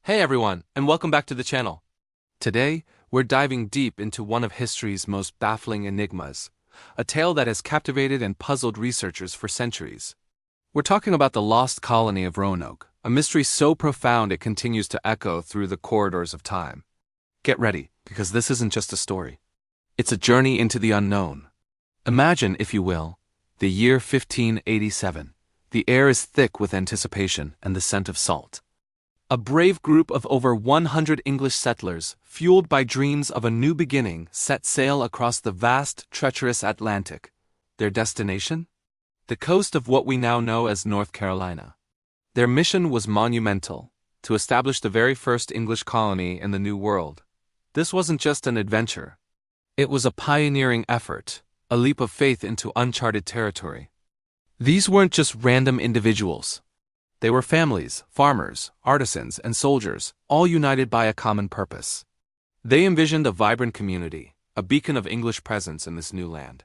Hey everyone, and welcome back to the channel. Today, we're diving deep into one of history's most baffling enigmas, a tale that has captivated and puzzled researchers for centuries. We're talking about the Lost Colony of Roanoke, a mystery so profound it continues to echo through the corridors of time. Get ready, because this isn't just a story. It's a journey into the unknown. Imagine, if you will, the year 1587. The air is thick with anticipation and the scent of salt. A brave group of over 100 English settlers, fueled by dreams of a new beginning, set sail across the vast, treacherous Atlantic. Their destination? The coast of what we now know as North Carolina. Their mission was monumental, to establish the very first English colony in the New World. This wasn't just an adventure. It was a pioneering effort, a leap of faith into uncharted territory. These weren't just random individuals. They were families, farmers, artisans, and soldiers, all united by a common purpose. They envisioned a vibrant community, a beacon of English presence in this new land.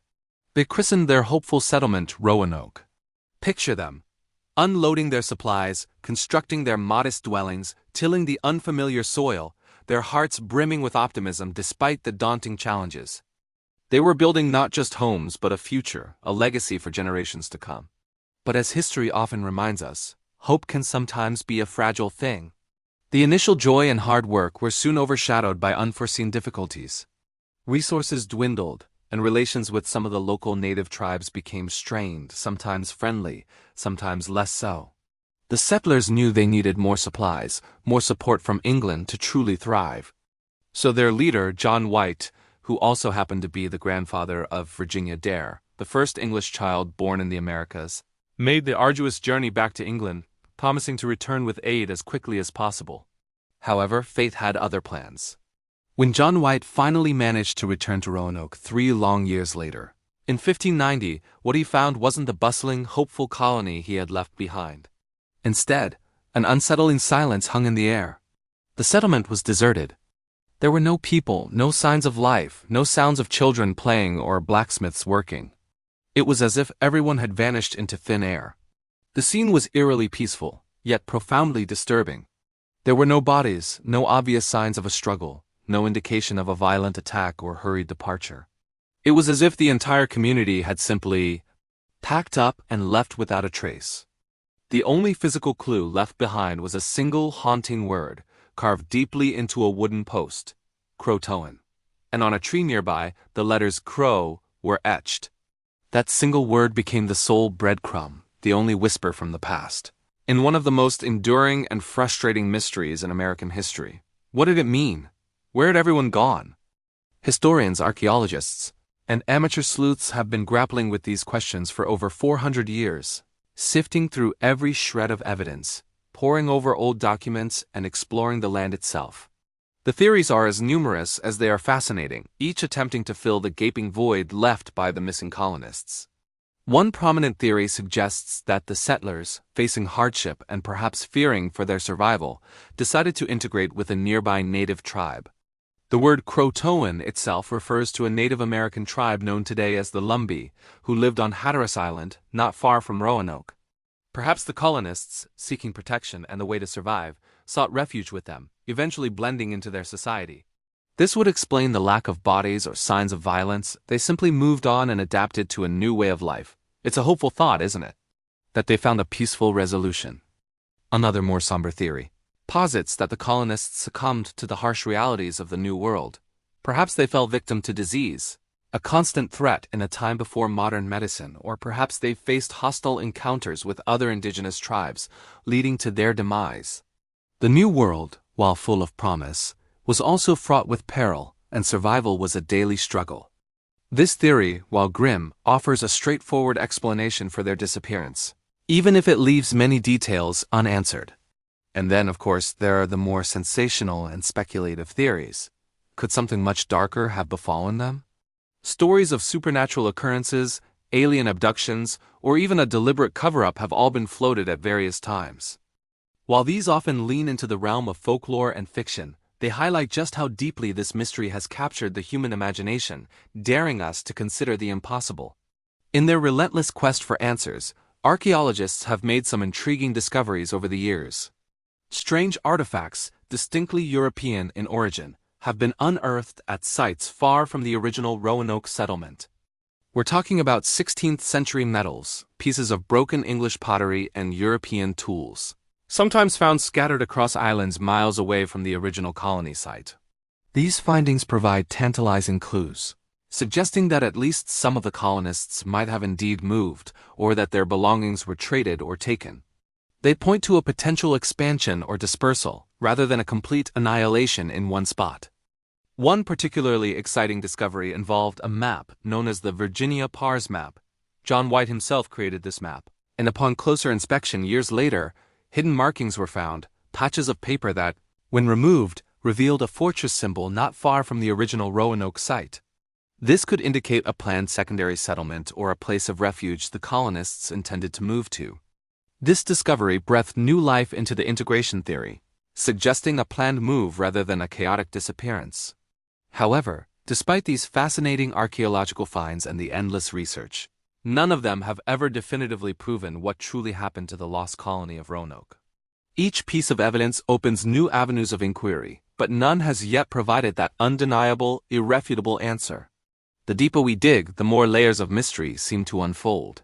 They christened their hopeful settlement Roanoke. Picture them, unloading their supplies, constructing their modest dwellings, tilling the unfamiliar soil, their hearts brimming with optimism despite the daunting challenges. They were building not just homes but a future, a legacy for generations to come. But as history often reminds us, hope can sometimes be a fragile thing. The initial joy and hard work were soon overshadowed by unforeseen difficulties. Resources dwindled, and relations with some of the local native tribes became strained, sometimes friendly, sometimes less so. The settlers knew they needed more supplies, more support from England to truly thrive. So their leader, John White, who also happened to be the grandfather of Virginia Dare, the first English child born in the Americas, made the arduous journey back to England, promising to return with aid as quickly as possible. However, fate had other plans. When John White finally managed to return to Roanoke 3 long years later, in 1590, what he found wasn't the bustling, hopeful colony he had left behind. Instead, an unsettling silence hung in the air. The settlement was deserted. There were no people, no signs of life, no sounds of children playing or blacksmiths working. It was as if everyone had vanished into thin air. The scene was eerily peaceful, yet profoundly disturbing. There were no bodies, no obvious signs of a struggle, no indication of a violent attack or hurried departure. It was as if the entire community had simply packed up and left without a trace. The only physical clue left behind was a single haunting word, carved deeply into a wooden post: CROATOAN. And on a tree nearby, the letters CROW were etched. That single word became the sole breadcrumb, the only whisper from the past. In one of the most enduring and frustrating mysteries in American history. What did it mean? Where had everyone gone? Historians, archaeologists, and amateur sleuths have been grappling with these questions for over 400 years, sifting through every shred of evidence, poring over old documents, and exploring the land itself. The theories are as numerous as they are fascinating, each attempting to fill the gaping void left by the missing colonists. One prominent theory suggests that the settlers, facing hardship and perhaps fearing for their survival, decided to integrate with a nearby native tribe. The word CROATOAN itself refers to a Native American tribe known today as the Lumbee, who lived on Hatteras Island, not far from Roanoke. Perhaps the colonists, seeking protection and a way to survive, sought refuge with them, eventually blending into their society. This would explain the lack of bodies or signs of violence. They simply moved on and adapted to a new way of life. It's a hopeful thought, isn't it? That they found a peaceful resolution. Another more somber theory posits that the colonists succumbed to the harsh realities of the New World. Perhaps they fell victim to disease, a constant threat in a time before modern medicine, or perhaps they faced hostile encounters with other indigenous tribes, leading to their demise. The New World, while full of promise, was also fraught with peril, and survival was a daily struggle. This theory, while grim, offers a straightforward explanation for their disappearance, even if it leaves many details unanswered. And then, of course, there are the more sensational and speculative theories. Could something much darker have befallen them? Stories of supernatural occurrences, alien abductions, or even a deliberate cover-up have all been floated at various times. While these often lean into the realm of folklore and fiction, they highlight just how deeply this mystery has captured the human imagination, daring us to consider the impossible. In their relentless quest for answers, archaeologists have made some intriguing discoveries over the years. Strange artifacts, distinctly European in origin, have been unearthed at sites far from the original Roanoke settlement. We're talking about 16th-century metals, pieces of broken English pottery, and European tools, sometimes found scattered across islands miles away from the original colony site. These findings provide tantalizing clues, suggesting that at least some of the colonists might have indeed moved, or that their belongings were traded or taken. They point to a potential expansion or dispersal, rather than a complete annihilation in one spot. One particularly exciting discovery involved a map known as the Virginia Pars Map. John White himself created this map, and upon closer inspection years later, hidden markings were found, patches of paper that, when removed, revealed a fortress symbol not far from the original Roanoke site. This could indicate a planned secondary settlement or a place of refuge the colonists intended to move to. This discovery breathed new life into the integration theory, suggesting a planned move rather than a chaotic disappearance. However, despite these fascinating archaeological finds and the endless research, none of them have ever definitively proven what truly happened to the lost colony of Roanoke. Each piece of evidence opens new avenues of inquiry, but none has yet provided that undeniable, irrefutable answer. The deeper we dig, the more layers of mystery seem to unfold.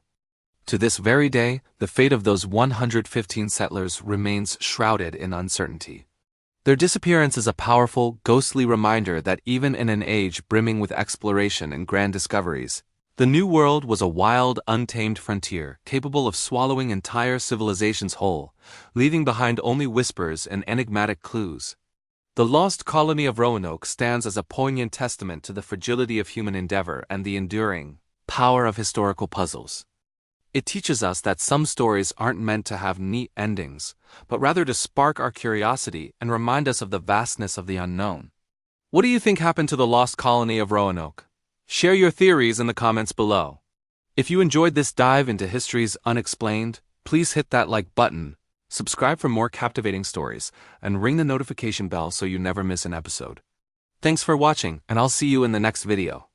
To this very day, the fate of those 115 settlers remains shrouded in uncertainty. Their disappearance is a powerful, ghostly reminder that even in an age brimming with exploration and grand discoveries, the New World was a wild, untamed frontier capable of swallowing entire civilizations whole, leaving behind only whispers and enigmatic clues. The Lost Colony of Roanoke stands as a poignant testament to the fragility of human endeavor and the enduring power of historical puzzles. It teaches us that some stories aren't meant to have neat endings, but rather to spark our curiosity and remind us of the vastness of the unknown. What do you think happened to the Lost Colony of Roanoke? Share your theories in the comments below. If you enjoyed this dive into history's unexplained, please hit that like button, subscribe for more captivating stories, and ring the notification bell so you never miss an episode. Thanks for watching, and I'll see you in the next video.